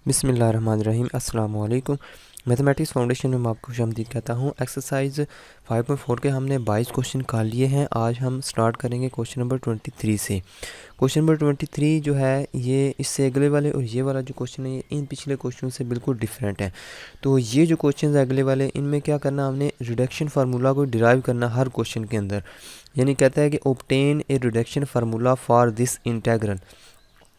बिस्मिल्लाहिर्रहमानिर्रहीम अस्सलाम वालेकुम। मैथमेटिक्स फाउंडेशन में मैं आपको खुशामदीद कहता हूँ। एक्सरसाइज 5.4 के हमने 22 क्वेश्चन कर लिए हैं। आज हम स्टार्ट करेंगे क्वेश्चन नंबर 23 से। क्वेश्चन नंबर 23 जो है ये इससे अगले वाले और ये वाला जो क्वेश्चन है ये इन पिछले क्वेश्चन से बिल्कुल डिफरेंट है। तो ये जो क्वेश्चन है अगले वाले, इनमें क्या करना, हमने रिडक्शन फार्मूला को डिराइव करना हर क्वेश्चन के अंदर। यानी कहता है कि obtain a reduction formula for this integral,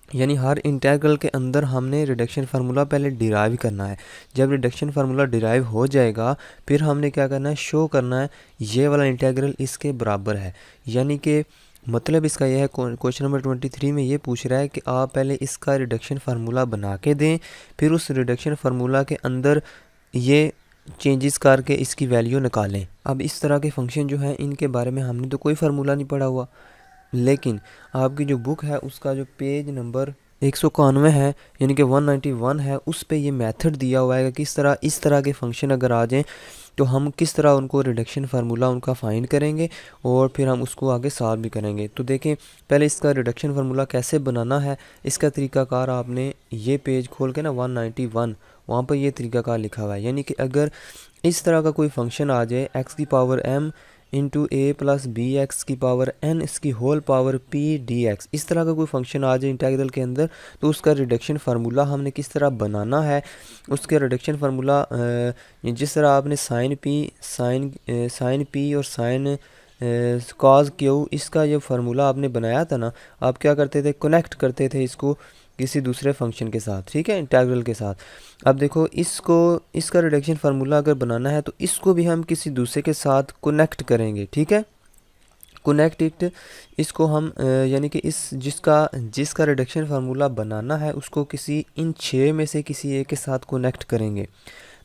यानी हर इंटेग्रल के अंदर हमने रिडक्शन फार्मूला पहले डिराइव करना है। जब रिडक्शन फार्मूला डिराइव हो जाएगा फिर हमने क्या करना है, शो करना है ये वाला इंटेग्रल इसके बराबर है। यानी कि मतलब इसका यह है, क्वेश्चन नंबर 23 में ये पूछ रहा है कि आप पहले इसका रिडक्शन फार्मूला बना के दें, फिर उस रिडक्शन फार्मूला के अंदर ये चेंजेस करके इसकी वैल्यू निकालें। अब इस तरह के फंक्शन जो हैं इनके बारे में हमने तो कोई फार्मूला नहीं पढ़ा हुआ, लेकिन आपकी जो बुक है उसका जो पेज नंबर 191 है यानी कि 191 है, उस पे ये मेथड दिया हुआ है कि इस तरह के फंक्शन अगर आ जाएं तो हम किस तरह उनको रिडक्शन फार्मूला उनका फाइंड करेंगे और फिर हम उसको आगे सॉल्व भी करेंगे। तो देखें पहले इसका रिडक्शन फार्मूला कैसे बनाना है, इसका तरीकाकार आपने ये पेज खोल के ना 191 वहाँ पर ये तरीकाकार लिखा हुआ है। यानी कि अगर इस तरह का कोई फंक्शन आ जाए x की पावर m इंटू ए प्लस बी एक्स की पावर n इसकी होल पावर p dx, इस तरह का कोई फंक्शन आ जाए इंटेग्रल के अंदर, तो उसका रिडक्शन फार्मूला हमने किस तरह बनाना है। उसके रिडक्शन फार्मूला जिस तरह आपने साइन पी और साइन कॉज क्यू, इसका ये फार्मूला आपने बनाया था ना, आप क्या करते थे, कनेक्ट करते थे इसको किसी दूसरे फंक्शन के साथ, ठीक है, इंटेग्रल के साथ। अब देखो इसका रिडक्शन फार्मूला अगर बनाना है तो इसको भी हम किसी दूसरे के साथ कनेक्ट करेंगे, ठीक है, कनेक्ट इट। इसको हम यानी कि जिसका रिडक्शन फार्मूला बनाना है उसको किसी इन 6 में से किसी एक के साथ कनेक्ट करेंगे।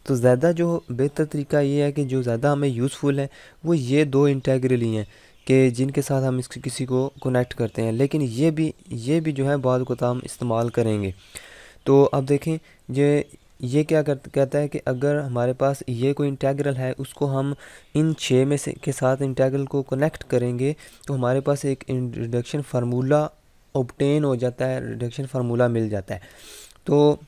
तो ज़्यादा जो बेहतर तरीका ये है कि जो ज़्यादा हमें यूज़फुल है वो ये दो इंटेग्रल ही हैं कि जिनके साथ हम किसी को कनेक्ट करते हैं, लेकिन ये भी जो है बाद को हम इस्तेमाल करेंगे। तो अब देखें ये क्या कहता है कि अगर हमारे पास ये कोई इंटेग्रल है उसको हम इन 6 में से के साथ इंटेग्रल को कनेक्ट करेंगे तो हमारे पास एक रिडक्शन फार्मूला ऑब्टेन हो जाता है, रिडक्शन फार्मूला मिल जाता है। तो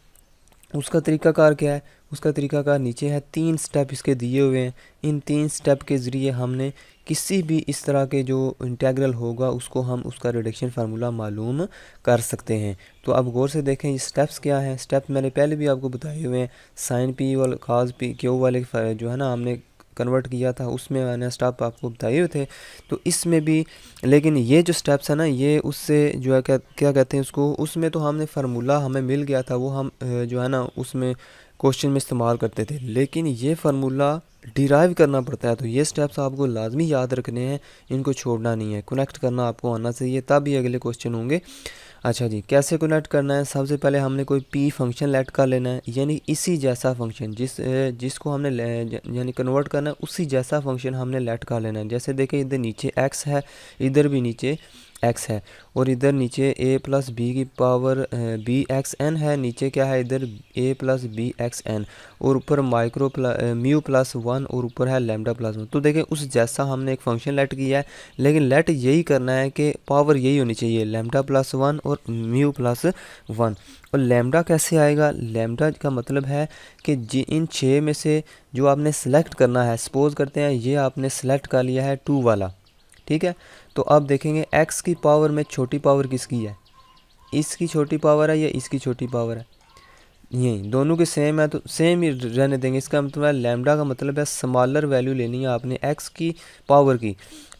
उसका तरीकाकार क्या है, उसका तरीकाकार नीचे है, 3 स्टेप इसके दिए हुए हैं। इन 3 स्टेप के ज़रिए हमने किसी भी इस तरह के जो इंटेग्रल होगा उसको हम उसका रिडक्शन फार्मूला मालूम कर सकते हैं। तो अब गौर से देखें ये स्टेप्स क्या हैं। स्टेप मैंने पहले भी आपको बताए हुए हैं, साइन पी वाले काज पी क्यू वाले जो है ना हमने कन्वर्ट किया था, उसमें मैंने स्टेप आपको बताए हुए थे। तो इसमें भी, लेकिन ये जो स्टेप्स है ना ये उससे जो है क्या कहते हैं उसको, उसमें तो हमने फार्मूला हमें मिल गया था, वो हम जो है ना उसमें क्वेश्चन में इस्तेमाल करते थे, लेकिन ये फार्मूला डिराइव करना पड़ता है। तो ये स्टेप्स आपको लाजमी याद रखने हैं, इनको छोड़ना नहीं है, कनेक्ट करना आपको आना चाहिए, तब ही अगले क्वेश्चन होंगे। अच्छा जी, कैसे कनेक्ट करना है, सबसे पहले हमने कोई पी फंक्शन लेट कर लेना है, यानी इसी जैसा फंक्शन जिसको हमने यानी कन्वर्ट करना है उसी जैसा फंक्शन हमने लेट कर लेना है। जैसे देखें इधर नीचे x है, इधर भी नीचे x है, और इधर नीचे a प्लस बी की पावर बी एक्स एन है, नीचे क्या है इधर a plus B X N, और ऊपर म्यू प्लस 1 और ऊपर है लैम्डा प्लस 1। तो देखें उस जैसा हमने एक फंक्शन लेट किया है, लेकिन लेट यही करना है कि पावर यही होनी चाहिए, लैम्डा प्लस 1 और म्यू प्लस 1। और लैम्डा कैसे आएगा, लैम्डा का मतलब है कि इन 6 में से जो आपने सेलेक्ट करना है, सपोज करते हैं ये आपने सेलेक्ट कर लिया है 2 वाला, ठीक है। तो अब देखेंगे x की पावर में छोटी पावर किसकी है, इसकी छोटी पावर है या इसकी छोटी पावर है, यही दोनों के सेम है तो सेम ही रहने देंगे। इसका मतलब है लैम्डा का मतलब है स्मॉलर वैल्यू लेनी है आपने x की पावर की,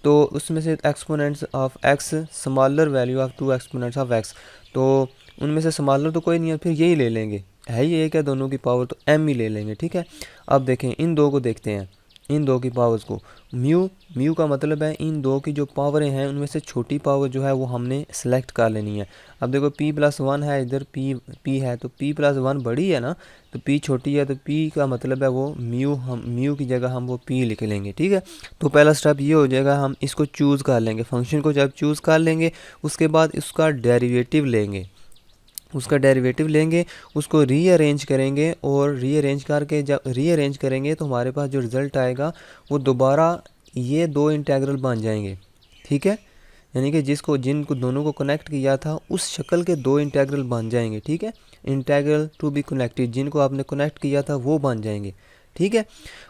तो उसमें से exponents of x smaller value of 2 exponents of x, तो उनमें से स्मॉलर तो कोई नहीं है, फिर यही ले लेंगे, है ये एक है दोनों की पावर, तो m ही ले लेंगे, ठीक है। अब देखें इन दो को देखते हैं, इन दो की पावर्स को, म्यू का मतलब है इन दो की जो पावरें हैं उनमें से छोटी पावर जो है वो हमने सेलेक्ट कर लेनी है। अब देखो p प्लस 1 है, इधर p है, तो p प्लस 1 बड़ी है ना, तो p छोटी है, तो p का मतलब है वो म्यू की जगह हम वो p लिख लेंगे, ठीक है। तो पहला स्टेप ये हो जाएगा, हम इसको चूज़ कर लेंगे, फंक्शन को जब चूज़ कर लेंगे उसके बाद उसका डेरिवेटिव लेंगे, उसको रीअरेंज करेंगे, और रीअरेंज करके जब रीअरेंज करेंगे तो हमारे पास जो रिज़ल्ट आएगा वो दोबारा ये दो इंटेग्रल बन जाएंगे, ठीक है। यानी कि जिनको दोनों को कनेक्ट किया था उस शक्ल के दो इंटेग्रल बन जाएंगे, ठीक है। इंटेग्रल टू बी कनेक्टेड, जिनको आपने कनेक्ट किया था वो बन जाएंगे, ठीक है।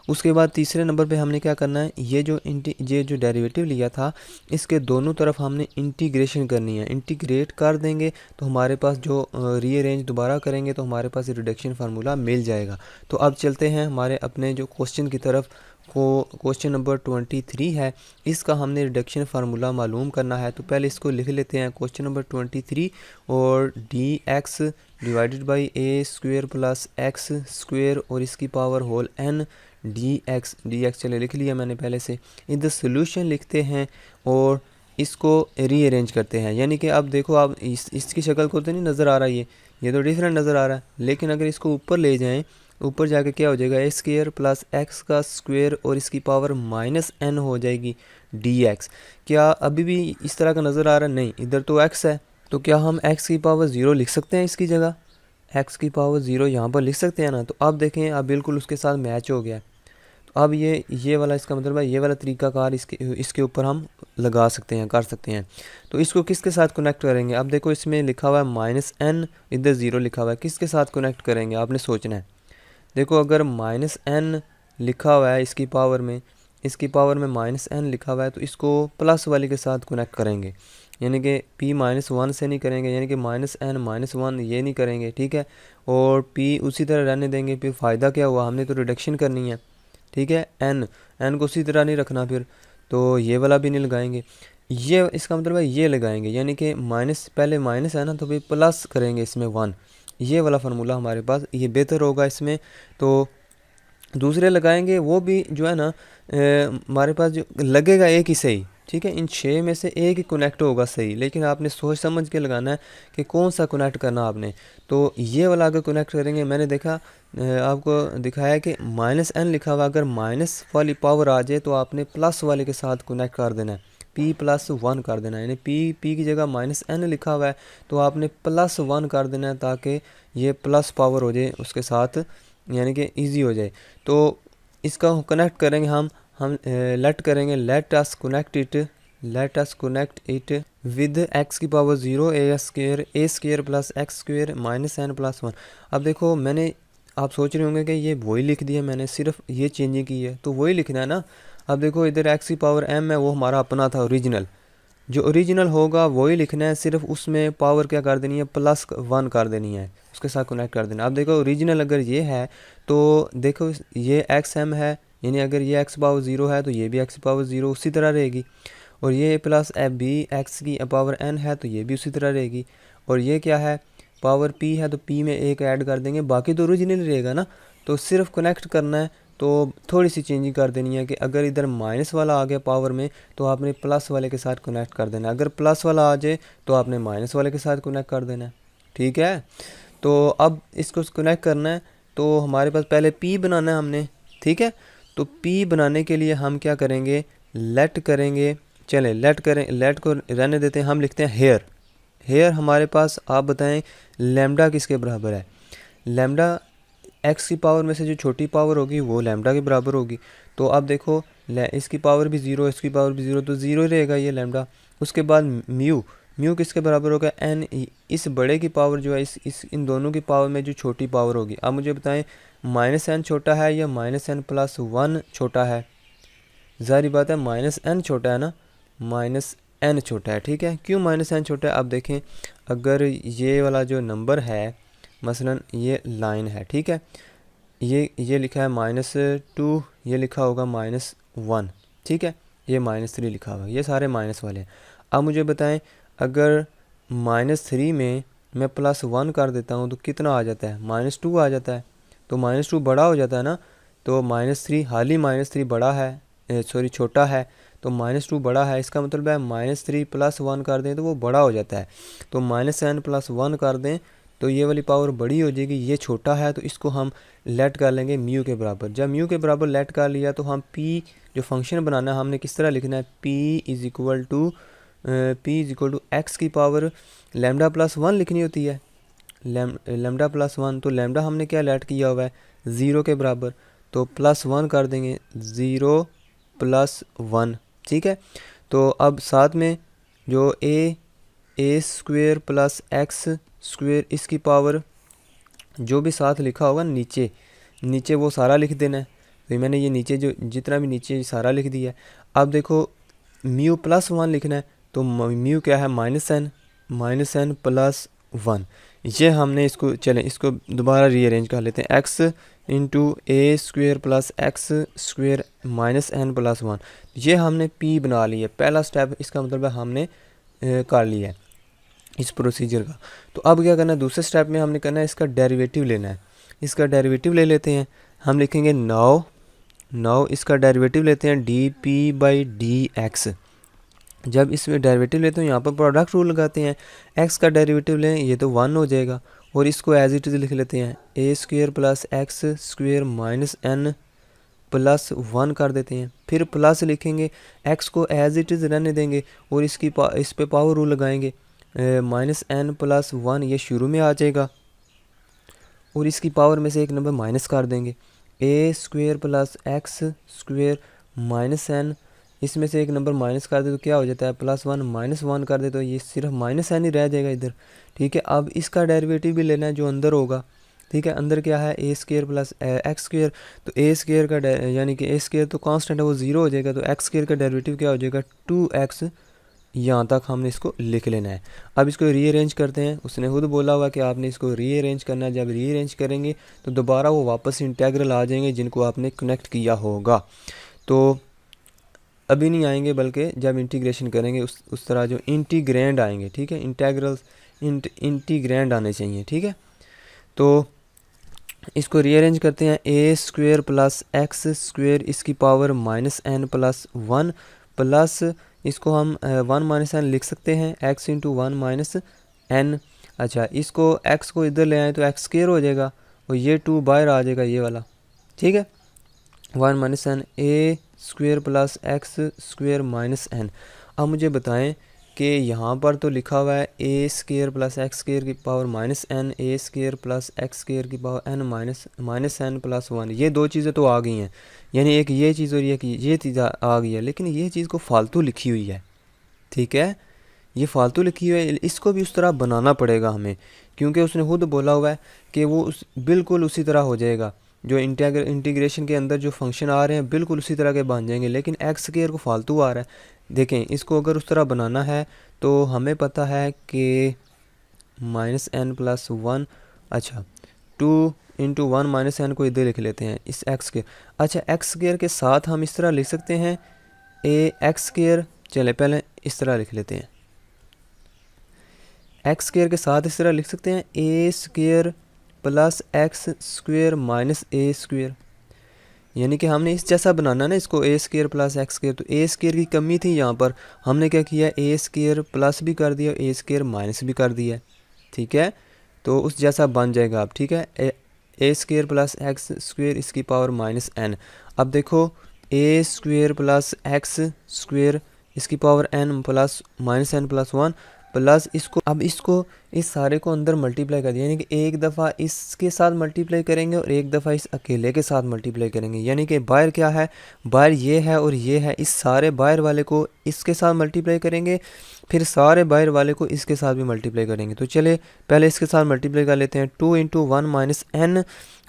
उसके बाद तीसरे नंबर पे हमने क्या करना है, ये जो डेरिवेटिव लिया था इसके दोनों तरफ हमने इंटीग्रेशन करनी है। इंटीग्रेट कर देंगे तो हमारे पास जो रीअरेंज दोबारा करेंगे तो हमारे पास रिडक्शन फार्मूला मिल जाएगा। तो अब चलते हैं हमारे अपने जो क्वेश्चन की तरफ। क्वेश्चन नंबर 23 है, इसका हमने रिडक्शन फार्मूला मालूम करना है। तो पहले इसको लिख लेते हैं। क्वेश्चन नंबर 23 और dx divided by A square plus x square और इसकी पावर होल n dx चले लिख लिया मैंने पहले से। इधर सोल्यूशन लिखते हैं और इसको रीअरेंज करते हैं। यानी कि अब देखो, आप इसकी शक्ल को तो नहीं नज़र आ रहा, ये तो डिफरेंट नज़र आ रहा है, लेकिन अगर इसको ऊपर ले जाएं, ऊपर जाके क्या हो जाएगा, ए स्क्वेयर प्लस एक्स का स्क्वेयर और इसकी पावर माइनस n हो जाएगी dx। क्या अभी भी इस तरह का नज़र आ रहा है? नहीं, इधर तो x है, तो क्या हम x की पावर 0 लिख सकते हैं इसकी जगह? x की पावर 0 यहाँ पर लिख सकते हैं ना। तो अब देखें, अब बिल्कुल उसके साथ मैच हो गया। तो अब ये वाला, इसका मतलब है ये वाला तरीकाकार इसके ऊपर हम लगा सकते हैं, कर सकते हैं। तो इसको किसके साथ कनेक्ट करेंगे? अब देखो, इसमें लिखा हुआ है माइनस n, इधर 0 लिखा हुआ है, किसके साथ कनेक्ट करेंगे आपने सोचना है। देखो, अगर माइनस n लिखा हुआ है इसकी पावर में माइनस n लिखा हुआ है, तो इसको प्लस वाले के साथ कनेक्ट करेंगे। यानी कि p -1 से नहीं करेंगे, यानी कि माइनस n -1 ये नहीं करेंगे, ठीक है। और p उसी तरह रहने देंगे। फिर फ़ायदा क्या हुआ, हमने तो रिडक्शन करनी है, ठीक है। n को उसी तरह नहीं रखना, फिर तो ये वाला भी नहीं लगाएंगे। ये इसका मतलब है ये लगाएंगे, यानी कि पहले माइनस है ना, तो फिर प्लस करेंगे इसमें 1। ये वाला फार्मूला हमारे पास ये बेहतर होगा इसमें। तो दूसरे लगाएंगे, वो भी जो है ना हमारे पास जो लगेगा एक ही सही, ठीक है। इन 6 में से एक ही कनेक्ट होगा सही, लेकिन आपने सोच समझ के लगाना है कि कौन सा कनेक्ट करना आपने। तो ये वाला अगर कनेक्ट करेंगे, मैंने देखा आपको दिखाया कि -n लिखा हुआ, अगर माइनस वाली पावर आ जाए तो आपने प्लस वाले के साथ कनेक्ट कर देना है, p+1 कर देना है। यानी p की जगह -n लिखा हुआ है तो आपने +1 कर देना है, ताकि ये प्लस पावर हो जाए उसके साथ, यानी कि इजी हो जाए। तो इसका कनेक्ट करेंगे हम लेट करेंगे, let us connect it with x की power 0 a square plus x square minus n+1। अब देखो, आप सोच रहे होंगे कि ये वही लिख दिया मैंने, सिर्फ ये चेंजिंग की है, तो वही लिखना है ना। अब देखो, इधर x की पावर m है, वो हमारा अपना था ओरिजिनल, जो ओरिजिनल होगा वही लिखना है, सिर्फ उसमें पावर क्या कर देनी है, +1 कर देनी है, उसके साथ कनेक्ट कर देना। अब देखो, ओरिजिनल अगर ये है तो देखो ये xm है, यानी अगर ये x पावर 0 है तो ये भी x पावर 0 उसी तरह रहेगी। और ये प्लस b x की पावर n है तो ये भी उसी तरह रहेगी। और ये क्या है, पावर p है तो p में एक ऐड कर देंगे, बाकी तो ओरिजिनल रहेगा ना। तो सिर्फ कनेक्ट करना है, तो थोड़ी सी चेंजिंग कर देनी है कि अगर इधर माइनस वाला आ गया पावर में तो आपने प्लस वाले के साथ कनेक्ट कर देना है, अगर प्लस वाला आ जाए तो आपने माइनस वाले के साथ कनेक्ट कर देना है, ठीक है। तो अब इसको कनेक्ट करना है, तो हमारे पास पहले p बनाना है हमने, ठीक है। तो p बनाने के लिए हम क्या करेंगे, लेट करेंगे। चलें, लेट को रहने देते हैं, हम लिखते हैं हेयर हमारे पास, आप बताएं लैम्डा किसके बराबर है। लैम्डा x की पावर में से जो छोटी पावर होगी वो लैम्डा के बराबर होगी। तो अब देखो, इसकी पावर भी 0, इसकी पावर भी 0, तो 0 रहेगा ये लैम्डा। उसके बाद म्यू किसके बराबर होगा, n। इस बड़े की पावर जो है इन दोनों की पावर में जो छोटी पावर होगी। अब मुझे बताएं, -n छोटा है या -n+1 छोटा है? ज़ाहिर बात है -n छोटा है ना, -n छोटा है, ठीक है। क्यों -n छोटा है? अब देखें, अगर ये वाला जो नंबर है, मसलन ये लाइन है, ठीक है, ये लिखा है -2, ये लिखा होगा -1, ठीक है, ये -3 लिखा हुआ है, ये सारे माइनस वाले हैं। अब मुझे बताएं, अगर -3 में मैं +1 कर देता हूँ तो कितना आ जाता है, -2 आ जाता है। तो -2 बड़ा हो जाता है ना, तो -3 हाल ही -3 बड़ा है, छोटा है, तो -2 बड़ा है, इसका मतलब है -3 +1 कर दें तो वो बड़ा हो जाता है। तो -n+1 कर दें तो ये वाली पावर बड़ी हो जाएगी, ये छोटा है, तो इसको हम लेट कर लेंगे म्यू के बराबर। जब म्यू के बराबर लेट कर लिया तो हम p जो फंक्शन बनाना है हमने किस तरह लिखना है, p is equal to x की पावर λ+1 लिखनी होती है, λ+1। तो लैम्डा हमने क्या लेट किया हुआ है, 0 के बराबर, तो +1 कर देंगे, 0 + 1, ठीक है। तो अब साथ में जो ए स्क्वेयर प्लस एक्स स्क्वेयर इसकी पावर जो भी साथ लिखा होगा नीचे नीचे वो सारा लिख देना है। तो मैंने ये नीचे जो जितना भी नीचे सारा लिख दिया है। अब देखो म्यू प्लस वन लिखना है, तो म्यू क्या है माइनस एन प्लस वन। ये हमने इसको चलें इसको दोबारा रीअरेंज कर लेते हैं। एक्स इंटू ए square plus x square minus N plus one, ये हमने पी बना लिया। पहला स्टेप इसका मतलब है हमने कर लिया है इस प्रोसीजर का। तो अब क्या करना है, दूसरे स्टेप में हमने करना है इसका डेरिवेटिव लेना है। इसका डेरिवेटिव ले लेते हैं, हम लिखेंगे नाउ इसका डेरिवेटिव लेते हैं D P by D x. जब इसमें डेरिवेटिव लेते हैं यहाँ पर प्रोडक्ट रूल लगाते हैं, एक्स का डेरिवेटिव लें ये तो वन हो जाएगा, और इसको एज इट इज़ लिख लेते हैं ए square plus x square minus N plus one कर देते हैं। फिर प्लस लिखेंगे, एक्स को एज इट इज़ रहने देंगे और इस पे पावर रूल लगाएंगे, माइनस एन प्लस वन ये शुरू में आ जाएगा, और इसकी पावर में से एक नंबर माइनस कर देंगे। A square plus x square minus n, इसमें से एक नंबर माइनस कर दे तो क्या हो जाता है प्लस वन, माइनस वन कर दे तो ये सिर्फ माइनस एन ही रह जाएगा इधर। ठीक है, अब इसका डेरिवेटिव भी लेना है जो अंदर होगा। ठीक है, अंदर क्या है A square plus x square, तो ए स्क्वेयर का यानी कि ए स्क्वेयर तो कांस्टेंट है वो ज़ीरो हो जाएगा, तो एक्स स्क्वेयर का डेरिवेटिव क्या हो जाएगा 2x। यहाँ तक हमने इसको लिख लेना है। अब इसको रीअरेंज करते हैं, उसने खुद बोला हुआ कि आपने इसको रीअरेंज करना है। जब रीअरेंज करेंगे तो दोबारा वो वापस इंटेग्रल आ जाएंगे जिनको आपने कनेक्ट किया होगा। तो अभी नहीं आएंगे बल्कि जब इंटीग्रेशन करेंगे उस तरह जो इंटीग्रैंड आएंगे। ठीक है, इंटेग्रल्स इंटीग्रैंड आने चाहिए। ठीक है, तो इसको रीअरेंज करते हैं, ए स्क्वेयर प्लस एक्स स्क्वेयर इसकी power minus N plus one, plus इसको हम वन माइनस एन लिख सकते हैं, x into one minus N. अच्छा, इसको एक्स को इधर ले आए तो एक्स स्क्वेयर हो जाएगा और ये टू बाहर आ जाएगा ये वाला। ठीक है, one minus N A square plus x square minus N. अब मुझे बताएं कि यहाँ पर तो लिखा हुआ है A square plus x square की power minus N, A square plus x square की power N minus N plus one. ये दो चीज़ें तो आ गई हैं, यानी एक ये चीज़ और ये चीज़ आ गई है, लेकिन ये चीज़ को फालतू लिखी हुई है। ठीक है, ये फालतू लिखी हुई है, इसको भी उस तरह बनाना पड़ेगा हमें, क्योंकि उसने खुद बोला हुआ है कि वो बिल्कुल उसी तरह हो जाएगा। जो इंटीग्रेशन के अंदर जो फंक्शन आ रहे हैं बिल्कुल उसी तरह के बन जाएंगे, लेकिन एक्स स्क्वेयर को फालतू आ रहा है। देखें, इसको अगर उस तरह बनाना है तो हमें पता है कि माइनस एन प्लस वन, अच्छा two into one minus N को इधर लिख लेते हैं इस एक्स स्क्वेयर। अच्छा, एक्स स्क्वेयर के साथ हम इस तरह लिख सकते हैं ए एक्स स्क्वेयर, चले पहले इस तरह लिख लेते हैं, एक्स स्क्वेयर के साथ इस तरह लिख सकते हैं ए square plus x square minus a square, यानी कि हमने इस जैसा बनाना ना इसको a square plus x square. तो ए स्क्वेयर की कमी थी यहाँ पर, हमने क्या किया ए स्क्वेयर प्लस भी कर दिया, ए स्क्वेयर माइनस भी कर दिया। ठीक है, तो उस जैसा बन जाएगा अब। ठीक है, A square plus x square इसकी पावर माइनस एन। अब देखो A square plus x square इसकी power N plus minus N plus one, plus इसको अब इसको इस सारे को अंदर मल्टीप्लाई कर दिया, यानी कि एक दफ़ा इसके साथ मल्टीप्लाई करेंगे और एक दफ़ा इस अकेले के साथ मल्टीप्लाई करेंगे। यानी कि बाहर क्या है, बाहर ये है और ये है, इस सारे बाहर वाले को इसके साथ मल्टीप्लाई करेंगे, फिर सारे बाहर वाले को इसके साथ भी मल्टीप्लाई करेंगे। तो चले पहले इसके साथ मल्टीप्लाई कर लेते हैं, two into one minus N,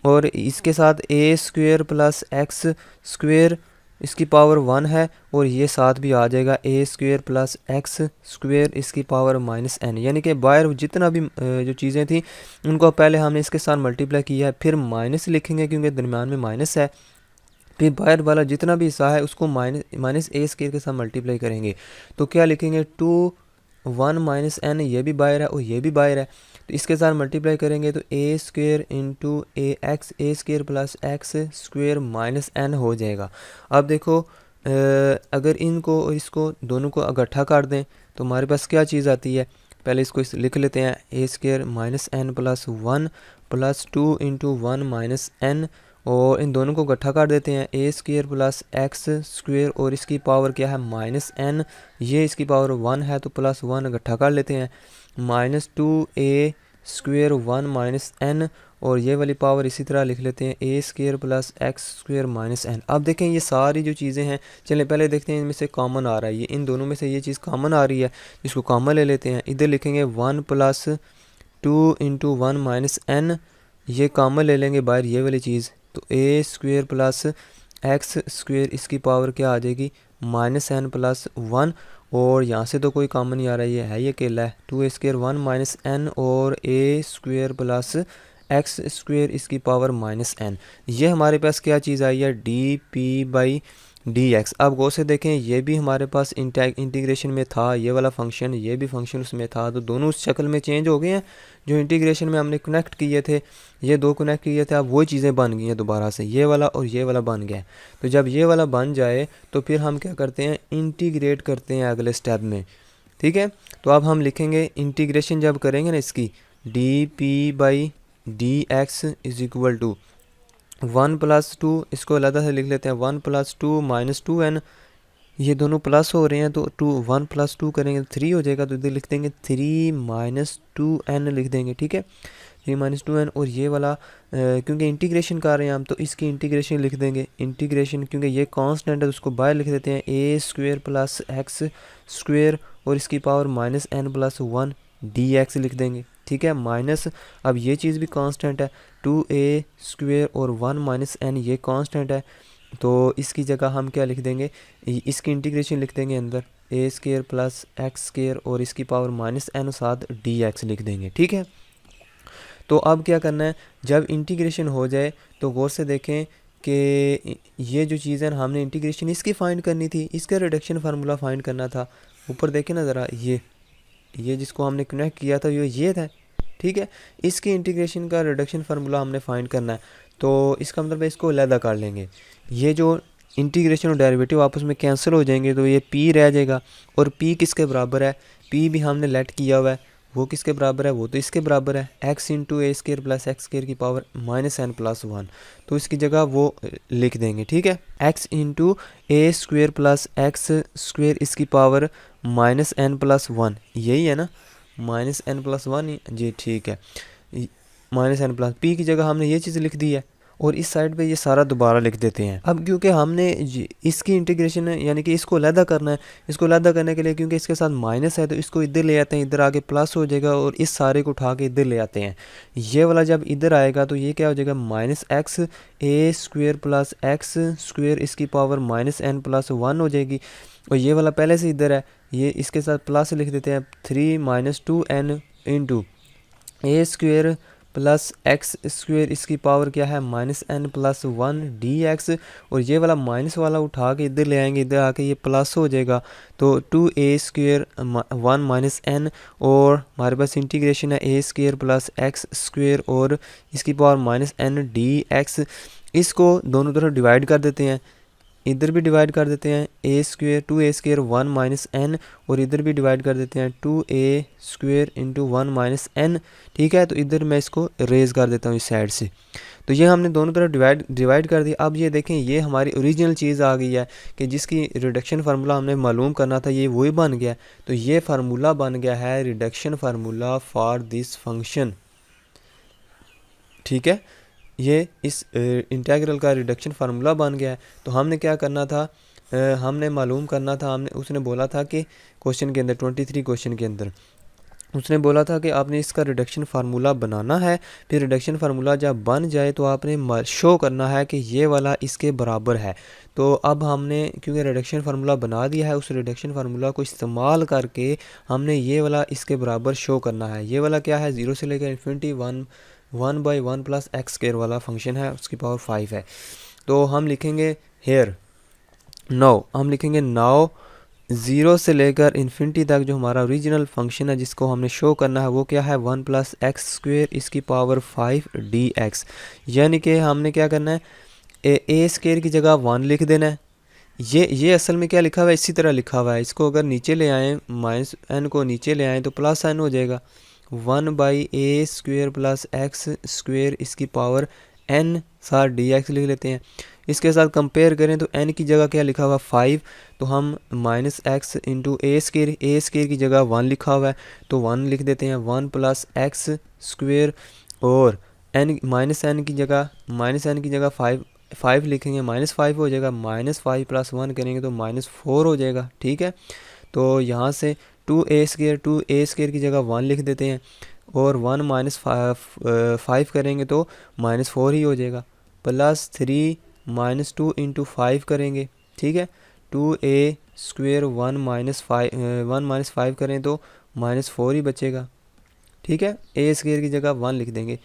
और इसके साथ A square plus x square इसकी पावर वन है, और ये साथ भी आ जाएगा A square plus x square इसकी पावर माइनस एन। यानी कि बाहर जितना भी जो चीज़ें थी उनको पहले हमने इसके साथ मल्टीप्लाई किया है, फिर माइनस लिखेंगे क्योंकि दरम्यान में माइनस है, फिर बाहर वाला जितना भी हिस्सा है उसको माइनस ए स्क्वेयर के साथ मल्टीप्लाई करेंगे। तो क्या लिखेंगे, टू वन माइनस एन, ये भी बाहर है और ये भी बाहर है, तो इसके साथ मल्टीप्लाई करेंगे तो a square into A square plus x square minus n हो जाएगा। अब देखो अगर इनको और इसको दोनों को इकट्ठा कर दें तो हमारे पास क्या चीज़ आती है, पहले इसको लिख लेते हैं ए square minus N plus one plus two into one minus N, और इन दोनों को इकट्ठा कर देते हैं ए स्क्वेयर प्लस एक्स स्क्वेयर, और इसकी पावर क्या है माइनस एन, ये इसकी पावर वन है तो प्लस वन इकट्ठा कर लेते हैं, minus two a square one minus N, और ये वाली पावर इसी तरह लिख लेते हैं ए square plus x square minus N. अब देखें ये सारी जो चीज़ें हैं, चलें पहले देखते हैं इनमें से कॉमन आ रहा है, ये इन दोनों में से ये चीज़ कॉमन आ रही है, इसको कॉमन ले लेते हैं। इधर लिखेंगे 1 प्लस 2 इंटू 1 माइनस एन, ये कॉमन ले लेंगे बाहर ये वाली चीज़, तो a square plus x square इसकी पावर क्या आ जाएगी माइनस एन प्लस 1, और यहाँ से तो कोई कॉमन नहीं आ रहा, ये है ये अकेला है, 2 स्क्वेयर 1 माइनस एन और ए स्क्वेयर प्लस एक्स स्क्वेयर इसकी पावर माइनस एन। ये हमारे पास क्या चीज़ आई है D P by D x. अब गौर से देखें ये भी हमारे पास इंटीग्रेशन में था, ये वाला फंक्शन, ये भी फंक्शन उसमें था, तो दोनों उस शक्ल में चेंज हो गए हैं। जो इंटीग्रेशन में हमने कनेक्ट किए थे, ये दो कनेक्ट किए थे, अब वही चीज़ें बन गई हैं दोबारा से, ये वाला और ये वाला बन गया है। तो जब ये वाला बन जाए तो फिर हम क्या करते हैं इंटीग्रेट करते हैं अगले स्टेप में, ठीक है। तो अब हम लिखेंगे इंटीग्रेशन जब करेंगे ना इसकी, D P by D X is equal to 1 plus 2, इसको अलग से लिख लेते हैं 1 प्लस 2 माइनस 2n, ये दोनों प्लस हो रहे हैं तो 1 प्लस 2 करेंगे तो 3 हो जाएगा, तो इधर लिख देंगे 3 माइनस 2n लिख देंगे, ठीक है 3 माइनस 2n। और ये वाला क्योंकि इंटीग्रेशन कर रहे हैं हम तो इसकी इंटीग्रेशन लिख देंगे, इंटीग्रेशन क्योंकि ये कांस्टेंट है तो उसको बाहर लिख देते हैं ए स्क्वेयर प्लस एक्स स्क्वेयर और इसकी power minus N plus 1 D X लिख देंगे, ठीक है माइनस, अब ये चीज़ भी कांस्टेंट है 2a स्क्वेयर और 1 माइनस एन ये कांस्टेंट है, तो इसकी जगह हम क्या लिख देंगे, इसकी इंटीग्रेशन लिख देंगे अंदर ए स्क्वेयर प्लस एक्स स्क्वेयर और इसकी पावर माइनस एन साथ डी एक्स लिख देंगे, ठीक है। तो अब क्या करना है, जब इंटीग्रेशन हो जाए तो गौर से देखें कि ये जो चीज़ है हमने इंटीग्रेशन इसकी फ़ाइंड करनी थी, इसका रिडक्शन फार्मूला फ़ाइंड करना था। ऊपर देखें ना ज़रा, ये जिसको हमने कनेक्ट किया था ये था, ठीक है। इसकी इंटीग्रेशन का रिडक्शन फार्मूला हमने फाइंड करना है, तो इसका मतलब है इसको अलग कर लेंगे, ये जो इंटीग्रेशन और डेरिवेटिव आपस में कैंसिल हो जाएंगे तो ये p रह जाएगा, और p किसके बराबर है, p भी हमने लेट किया हुआ है, वो किसके बराबर है, वो तो इसके बराबर है x इंटू ए स्क्र प्लस एक्स स्क्र की पावर माइनस एन प्लस 1, तो इसकी जगह वो लिख देंगे, ठीक है x इंटू ए स्क्वेयर प्लस एक्स स्क्वेयर इसकी पावर माइनस एन प्लस 1, यही है ना माइनस एन प्लस 1 जी, ठीक है माइनस एन प्लस, पी की जगह हमने ये चीज़ लिख दी है और इस साइड पे ये सारा दोबारा लिख देते हैं। अब क्योंकि हमने इसकी इंटीग्रेशन है यानी कि इसको अलग करना है, इसको अलग करने के लिए क्योंकि इसके साथ माइनस है तो इसको इधर ले आते हैं, इधर आके प्लस हो जाएगा और इस सारे को उठा के इधर ले आते हैं, ये वाला जब इधर आएगा तो ये क्या हो जाएगा माइनस एक्स ए स्क्वेयर प्लस एक्स स्क्वेयर इसकी पावर माइनस एन प्लस 1 हो जाएगी, और ये वाला पहले से इधर है, ये इसके साथ प्लस लिख देते हैं 3 माइनस 2n इंटू ए स्क्वेयर प्लस एक्स स्क्वेयर इसकी पावर क्या है minus N plus 1 D X, और ये वाला माइनस वाला उठा के इधर ले आएंगे, इधर आके ये प्लस हो जाएगा, तो 2a स्क्वेयर 1 माइनस एन, और हमारे पास इंटीग्रेशन है A square plus x square और इसकी power minus N D X, इसको दोनों तरफ डिवाइड कर देते हैं, इधर भी डिवाइड कर देते हैं ए square 2a square 1 minus N, और इधर भी डिवाइड कर देते हैं 2a square into 1 minus N, ठीक है। तो इधर मैं इसको रेज कर देता हूँ इस साइड से, तो ये हमने दोनों तरफ डिवाइड कर दिया। अब ये देखें ये हमारी ओरिजिनल चीज़ आ गई है कि जिसकी रिडक्शन फार्मूला हमने मालूम करना था, ये वही बन गया, तो ये फार्मूला बन गया है reduction formula for this function, ठीक है। ये इस इंटीग्रल का रिडक्शन फार्मूला बन गया है। तो हमने क्या करना था, हमने मालूम करना था, उसने बोला था कि क्वेश्चन के अंदर 23 क्वेश्चन के अंदर उसने बोला था कि आपने इसका रिडक्शन फार्मूला बनाना है, फिर रिडक्शन फार्मूला जब बन जाए तो आपने शो करना है कि ये वाला इसके बराबर है। तो अब हमने क्योंकि रिडक्शन फार्मूला बना दिया है, उस रिडक्शन फार्मूला को इस्तेमाल करके हमने ये वाला इसके बराबर शो करना है। ये वाला क्या है 0 से लेकर इन्फिनिटी 1/1 प्लस एक्स स्क्वायर वाला फंक्शन है, उसकी पावर 5 है। तो हम लिखेंगे हेयर हम लिखेंगे नाउ 0 से लेकर इन्फिनिटी तक जो हमारा ओरिजिनल फंक्शन है जिसको हमने शो करना है वो क्या है 1 प्लस एक्स स्क्वेयर इसकी पावर 5 डी एक्स, यानी कि हमने क्या करना है ए स्क्वेयर की जगह 1 लिख देना है। ये असल में क्या लिखा हुआ है इसी तरह लिखा हुआ है, इसको अगर नीचे ले आएँ माइनस एन को नीचे ले आएँ तो प्लस एन हो जाएगा 1/a square plus x square इसकी पावर n साथ डी एक्स लिख लेते हैं। इसके साथ कंपेयर करें तो n की जगह क्या लिखा हुआ 5, तो हम माइनस एक्स इंटू ए स्क्वेयर की जगह 1 लिखा हुआ है तो 1 लिख देते हैं 1 प्लस एक्स स्क्वेयर और एन माइनस एन की जगह 5 लिखेंगे, -5 हो जाएगा, -5 + 1 करेंगे तो -4 हो जाएगा। ठीक है, तो यहाँ से 2a² की जगह 1 लिख देते हैं, और 1 - 5 करेंगे तो -4 ही हो जाएगा, +3 - 2 × 5 करेंगे। ठीक है, 2a² 1 - 5 करें तो -4 ही बचेगा। ठीक है, a² की जगह 1 लिख देंगे,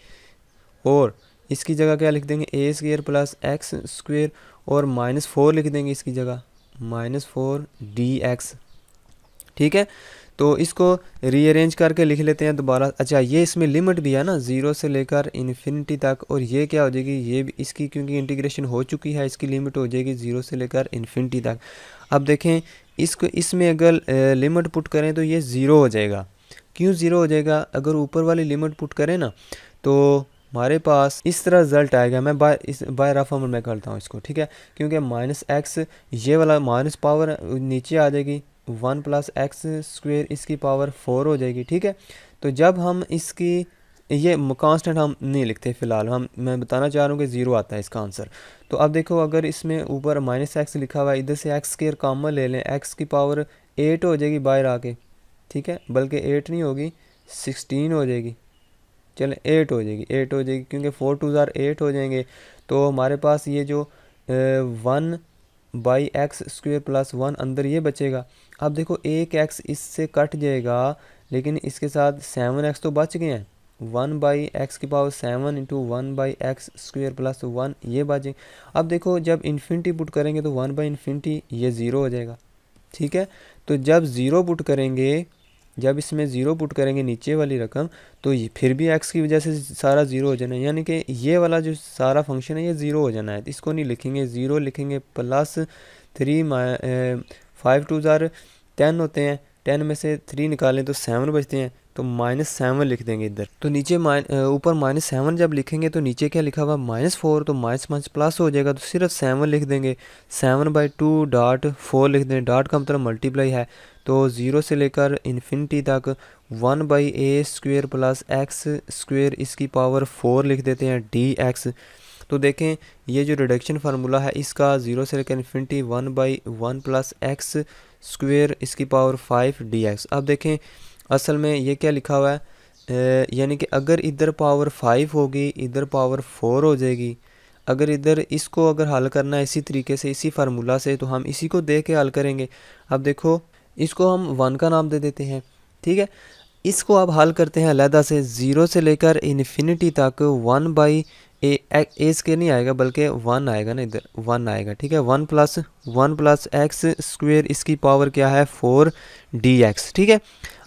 और इसकी जगह क्या लिख देंगे, a² + x² और -4 लिख देंगे इसकी जगह, -4 dx। ठीक है, तो इसको रीअरेंज करके लिख लेते हैं दोबारा। अच्छा, ये इसमें लिमिट भी है ना, 0 से लेकर इन्फिनिटी तक, और ये क्या हो जाएगी, ये भी इसकी क्योंकि इंटीग्रेशन हो चुकी है, इसकी लिमिट हो जाएगी 0 से लेकर इन्फिनिटी तक। अब देखें, इसको इसमें अगर लिमिट पुट करें तो ये 0 हो जाएगा। क्यों 0 हो जाएगा, अगर ऊपर वाली लिमिट पुट करें ना तो हमारे पास इस तरह रिजल्ट आएगा। मैं बाय रफ फॉर्मूला में करता हूँ इसको। ठीक है, क्योंकि -x ये वाला माइनस पावर नीचे आ जाएगी, 1 + x² इसकी पावर 4 हो जाएगी। ठीक है, तो जब हम इसकी ये कांस्टेंट हम नहीं लिखते फ़िलहाल, मैं बताना चाह रहा हूँ कि 0 आता है इसका आंसर। तो अब देखो, अगर इसमें ऊपर -x लिखा हुआ है, इधर से x² कॉमन ले लें, x की पावर 8 हो जाएगी बाहर आके। ठीक है, बल्कि 8 नहीं होगी, 16 हो जाएगी। चलें 8 हो जाएगी, 8 हो जाएगी, क्योंकि 4 × 2 = 8 हो जाएंगे। तो हमारे पास ये जो 1/x² + 1 अंदर ये बचेगा। अब देखो, एक x इससे कट जाएगा, लेकिन इसके साथ 7x तो बच गए हैं, 1/x⁴ × 1/x² + 1 ये बचे। अब देखो, जब इन्फिनिटी पुट करेंगे तो 1/∞ ये 0 हो जाएगा। ठीक है, तो जब 0 पुट करेंगे, जब इसमें 0 पुट करेंगे नीचे वाली रकम, तो ये फिर भी x की वजह से सारा 0 हो जाना है, यानी कि ये वाला जो सारा फंक्शन है ये 0 हो जाना है। इसको नहीं लिखेंगे, 0 लिखेंगे, +3 5 × 2 = 10 होते हैं, 10 में से 3 निकालें तो 7 बचते हैं, तो -7 लिख देंगे इधर। तो नीचे ऊपर -7 जब लिखेंगे तो नीचे क्या लिखा हुआ, -4, तो माइनस प्लस हो जाएगा, तो सिर्फ 7 लिख देंगे, 7/2 लिख देंगे, डॉट का मतलब मल्टीप्लाई है। तो 0 से लेकर इन्फिनिटी तक 1/a² + x² इसकी पावर 4 लिख देते हैं, dx। तो देखें, ये जो रिडक्शन फार्मूला है इसका 0 से लेकर इन्फिनिटी 1/1 + x² इसकी पावर 5 dx। अब देखें, असल में ये क्या लिखा हुआ है, यानी कि अगर इधर पावर 5 होगी, इधर पावर 4 हो जाएगी। अगर इधर इसको अगर हल करना है इसी तरीके से, इसी फार्मूला से, तो हम इसी को दे के हल करेंगे। अब देखो, इसको हम 1 का नाम दे देते हैं। ठीक है, इसको अब हल करते हैं अलहदा से, 0 से लेकर इन्फिनिटी तक 1/a² नहीं आएगा, बल्कि 1 आएगा ना, इधर 1 आएगा। ठीक है, 1 + x² इसकी पावर क्या है, 4 dx। ठीक है,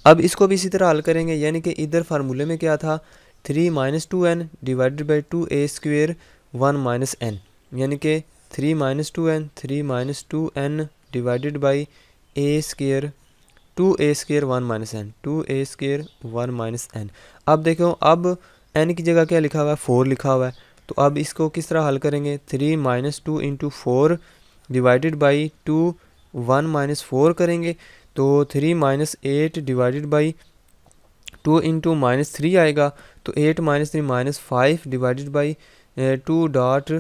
अब इसको भी इसी तरह हल करेंगे, यानी कि इधर फार्मूले में क्या था, 3 - 2n / 2a² 1 - n, यानी कि 3 - 2n divided by a² 2a² 1 - n 2a² 1 - n। अब देखो, अब n की जगह क्या लिखा हुआ है, 4 लिखा हुआ है। तो अब इसको किस तरह हल करेंगे, 3 - 2 × 4 डिवाइडेड बाई 2 1 - 4 करेंगे, तो 3 - 8 डिवाइडेड बाई 2 × -3 आएगा, तो 8 - 3 -5 डिवाइडेड बाई 2 डॉट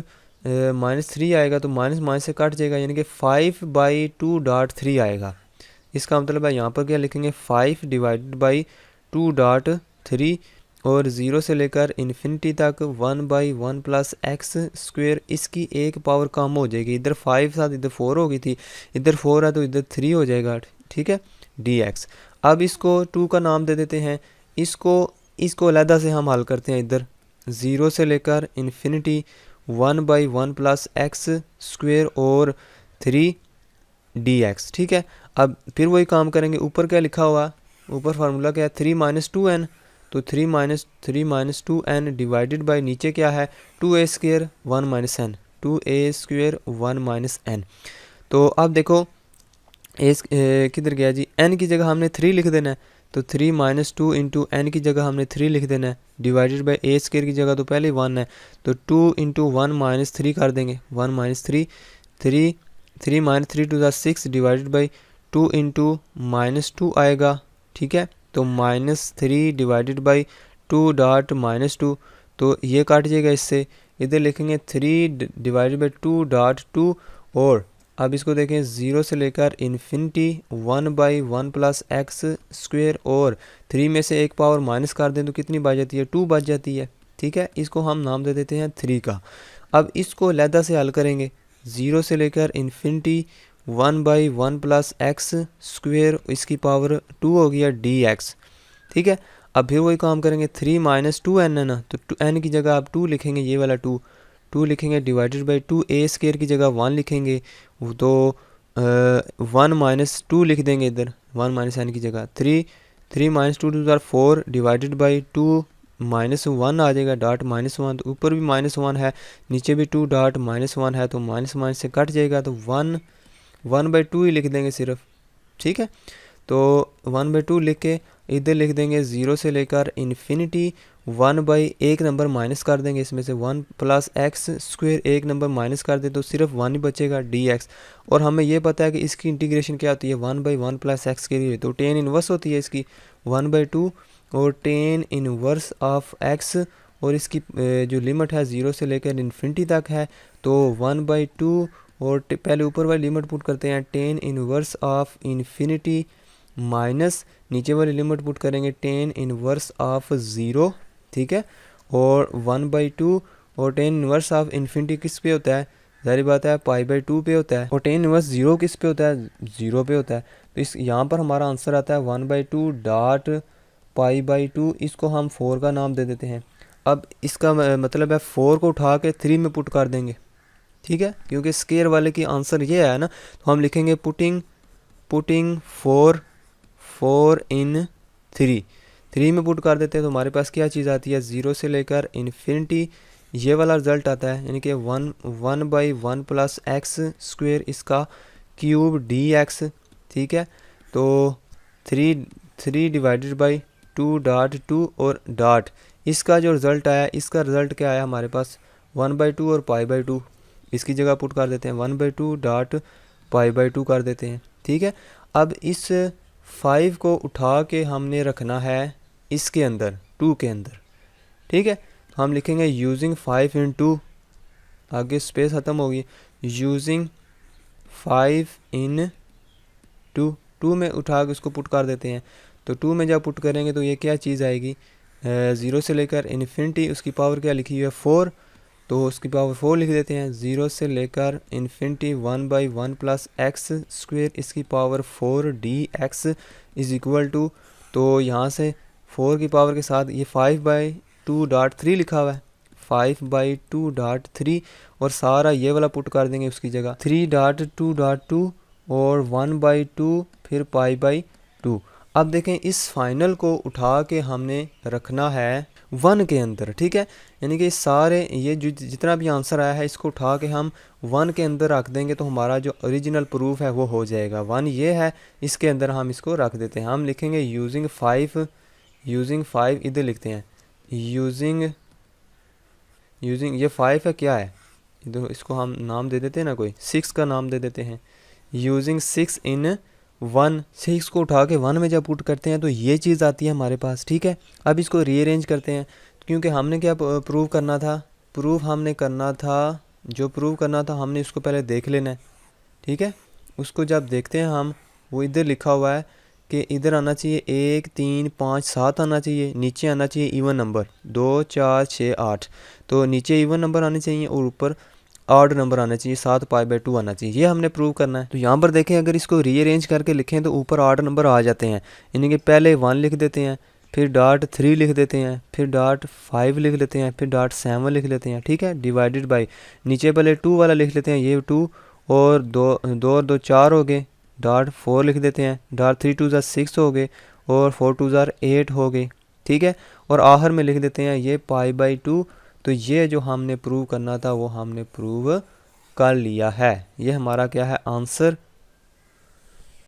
-3 आएगा, तो माइनस से कट जाएगा, यानी कि 5/2.3 आएगा। इसका मतलब है यहाँ पर क्या लिखेंगे, 5 डिवाइडेड बाई 2.3, और 0 से लेकर इन्फिनिटी तक 1/1 + x² इसकी एक पावर कम हो जाएगी, इधर 5 साथ इधर 4 हो गई थी, इधर 4 है तो इधर 3 हो जाएगा। ठीक है, dx। अब इसको 2 का नाम दे देते हैं, इसको अलहदा से हम हल करते हैं। इधर 0 से लेकर इन्फिनिटी 1/1 + x² और 3 dx। ठीक है, अब फिर वही काम करेंगे, ऊपर क्या लिखा हुआ, ऊपर फार्मूला क्या है, 3 - 2n, तो 3 - 2n डिवाइडेड बाई नीचे क्या है, 2a² 1 - n 2a² 1 - n। तो अब देखो, किधर गया जी, n की जगह हमने 3 लिख देना है, तो 3 - 2 × n की जगह हमने 3 लिख देना है, डिवाइडेड बाई a² की जगह तो पहले 1 है, तो 2 × 1 - 3 कर देंगे, 1 - 3 3 - 3 × 6 डिवाइडेड बाई 2 × -2 आएगा। ठीक है, तो -3 डिवाइडेड बाई 2 डॉट -2, तो ये काट जाएगा इससे। इधर लिखेंगे 3 डिवाइडेड बाई 2.2 और अब इसको देखें 0 से लेकर इन्फिनिटी 1/1 प्लस एक्स स्क्वेयर और 3 में से एक पावर माइनस कर दें तो कितनी बच जाती है, 2 बच जाती है। ठीक है, इसको हम नाम दे देते हैं 3 का। अब इसको अलहदा से हल करेंगे, 0 से लेकर इन्फिनिटी 1/1 प्लस एक्स स्क्वेयर, इसकी पावर 2 हो गया dx। ठीक है, अब फिर वही काम करेंगे, 3 माइनस 2n है ना, तो n की जगह आप 2 लिखेंगे, ये वाला 2 लिखेंगे, डिवाइडेड बाई 2 a स्क्वेयर की जगह 1 लिखेंगे, तो 1 माइनस 2 लिख देंगे इधर, 1 माइनस n की जगह 3 माइनस 2 2 4 डिवाइडेड बाई 2 माइनस 1 आ जाएगा, डॉट माइनस 1, तो ऊपर भी माइनस 1 है, नीचे भी 2 डॉट माइनस 1 है, तो माइनस माइनस से कट जाएगा, तो 1/2 ही लिख देंगे सिर्फ। ठीक है, तो 1/2 लिख के इधर लिख देंगे 0 से लेकर इन्फिनिटी 1/1 नंबर माइनस कर देंगे, इसमें से 1 प्लस एक्स स्क्वेयर एक नंबर माइनस कर दे तो सिर्फ 1 ही बचेगा dx। और हमें ये पता है कि इसकी इंटीग्रेशन क्या होती है, 1/1 प्लस एक्स के लिए तो टेन इनवर्स होती है इसकी 1/2 और टेन इनवर्स ऑफ एक्स, और इसकी जो लिमिट है 0 से लेकर इन्फिनिटी तक है, तो 1/2 और पहले ऊपर वाली लिमिट पुट करते हैं, tan inverse of infinity minus नीचे वाली लिमिट पुट करेंगे टेन इनवर्स ऑफ 0। ठीक है, और 1/2 और टेन इनवर्स ऑफ इन्फिनिटी किस पे होता है, जारी बात है π/2 पे होता है, और टेन इनवर्स 0 किस पे होता है, 0 पे होता है। तो इस यहाँ पर हमारा आंसर आता है 1/2 डॉट π/2, इसको हम 4 का नाम दे देते हैं। अब इसका मतलब है 4 को उठा के 3 में पुट कर देंगे। ठीक है, क्योंकि स्केयर वाले की आंसर ये है ना, तो हम लिखेंगे पुटिंग 4 इन 3 में पुट कर देते हैं, तो हमारे पास क्या चीज़ आती है, 0 से लेकर इन्फिनिटी ये वाला रिजल्ट आता है, यानी कि 1/1 प्लस एक्स स्क्वेयर इसका क्यूब dx। ठीक है, तो 3 डिवाइडेड बाई 2.2 और डॉट इसका जो रिज़ल्ट आया, इसका रिज़ल्ट क्या आया हमारे पास 1/2 और π/2, इसकी जगह पुट कर देते हैं 1/2 डॉट π/2 कर देते हैं। ठीक है, अब इस 5 को उठा के हमने रखना है इसके अंदर 2 के अंदर। ठीक है, तो हम लिखेंगे यूजिंग 5 इन 2, आगे स्पेस ख़त्म होगी, यूजिंग 5 इन 2 में उठा के उसको पुट कर देते हैं, तो 2 में जब पुट करेंगे तो ये क्या चीज़ आएगी, 0 से लेकर इन्फिनिटी, उसकी पावर क्या लिखी हुई है 4, तो उसकी पावर 4 लिख देते हैं, 0 से लेकर इन्फिनिटी 1/1 प्लस एक्स स्क्वेयर इसकी power 4 dx is equal to, तो यहाँ से 4 की पावर के साथ ये 5/2.3 लिखा हुआ है, 5/2.3 और सारा ये वाला पुट कर देंगे उसकी जगह 3.2.2 और 1/2 फिर π/2। अब देखें इस फाइनल को उठा के हमने रखना है 1 के अंदर। ठीक है, यानी कि सारे ये जो जितना भी आंसर आया है इसको उठा के हम 1 के अंदर रख देंगे, तो हमारा जो ओरिजिनल प्रूफ है वो हो जाएगा। 1 ये है, इसके अंदर हम इसको रख देते हैं, हम लिखेंगे यूजिंग 5 इधर लिखते हैं यूजिंग ये 5 है क्या है, इधर इसको हम नाम दे देते हैं ना, कोई 6 का नाम दे देते हैं, यूजिंग 6 इन 1, 6 को उठा के 1 में जब पुट करते हैं तो ये चीज़ आती है हमारे पास। ठीक है, अब इसको रीअरेंज करते हैं, क्योंकि हमने क्या प्रूव करना था, जो प्रूव करना था हमने इसको पहले देख लेना है। ठीक है, उसको जब देखते हैं हम, वो इधर लिखा हुआ है कि इधर आना चाहिए 1 3 5 7 आना चाहिए, नीचे आना चाहिए इवन नंबर 2 4 6 8, तो नीचे इवन नंबर आने चाहिए और ऊपर ऑड नंबर आना चाहिए, 7 π/2 आना चाहिए, ये हमने प्रूव करना है। तो यहाँ पर देखें अगर इसको रीअरेंज करके लिखें तो ऊपर ऑड नंबर आ जाते हैं, यानी कि पहले 1 लिख देते हैं, फिर .3 लिख देते हैं, फिर .5 लिख लेते हैं, फिर .7 लिख लेते हैं। ठीक है, डिवाइडेड बाई नीचे पहले 2 वाला लिख लेते हैं, ये 2 और 2 4 हो गए, .4 लिख देते हैं, .3 2 6 हो गए और 4 2 8 हो गए। ठीक है, और आखिर में लिख देते हैं ये π/2। तो ये जो हमने प्रूव करना था वो हमने प्रूव कर लिया है, ये हमारा क्या है आंसर